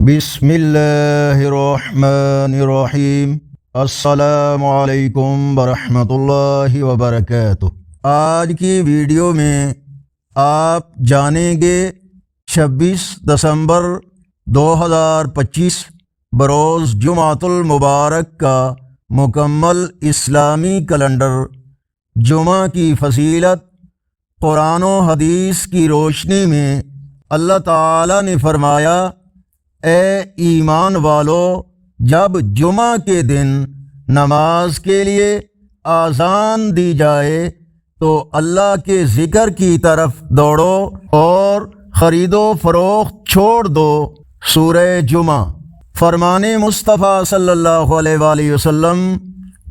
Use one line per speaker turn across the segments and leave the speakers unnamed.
بسم اللہ الرحمن الرحیم۔ السلام علیکم ورحمۃ اللہ وبرکاتہ۔ آج کی ویڈیو میں آپ جانیں گے 26 دسمبر 2025 بروز جمعۃ المبارک کا مکمل اسلامی کیلنڈر، جمعہ کی فضیلت۔ قرآن و حدیث کی روشنی میں اللہ تعالی نے فرمایا، اے ایمان والو، جب جمعہ کے دن نماز کے لیے اذان دی جائے تو اللہ کے ذکر کی طرف دوڑو اور خرید و فروخت چھوڑ دو۔ سورہ جمعہ۔ فرمان مصطفیٰ صلی اللہ علیہ وآلہ وسلم،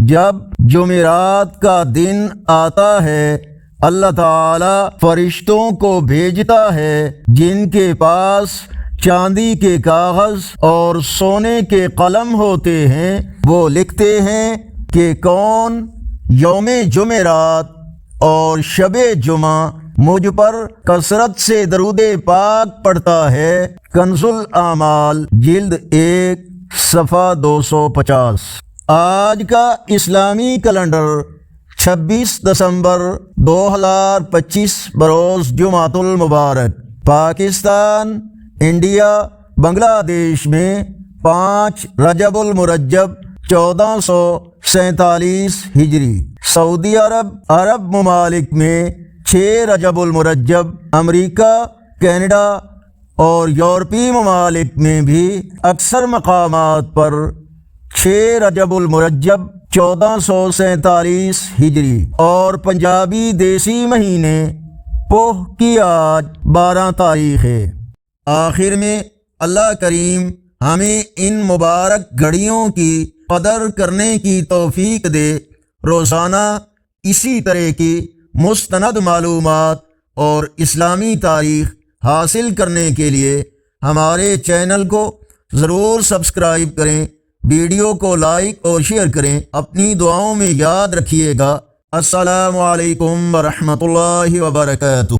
جب جمعرات کا دن آتا ہے اللہ تعالی فرشتوں کو بھیجتا ہے جن کے پاس چاندی کے کاغذ اور سونے کے قلم ہوتے ہیں۔ وہ لکھتے ہیں کہ کون یوم جمعرات اور شب جمعہ مجھ پر کثرت سے درود پاک پڑھتا ہے۔ کنز الاعمال جلد 1 صفحہ 250۔ آج کا اسلامی کیلنڈر 26 دسمبر 2025 بروز جمعۃ المبارک۔ پاکستان، انڈیا، بنگلہ دیش میں 5 رجب المرجب 1447 ہجری، سعودی عرب ممالک میں 6 رجب المرجب، امریکہ، کینیڈا اور یورپی ممالک میں بھی اکثر مقامات پر 6 رجب المرجب 1447 ہجری، اور پنجابی دیسی مہینے پوہ کی آج 12 تاریخ ہے۔ آخر میں اللہ کریم ہمیں ان مبارک گھڑیوں کی قدر کرنے کی توفیق دے۔ روزانہ اسی طرح کی مستند معلومات اور اسلامی تاریخ حاصل کرنے کے لیے ہمارے چینل کو ضرور سبسکرائب کریں، ویڈیو کو لائک اور شیئر کریں۔ اپنی دعاؤں میں یاد رکھیے گا۔ السلام علیکم ورحمۃ اللہ وبرکاتہ۔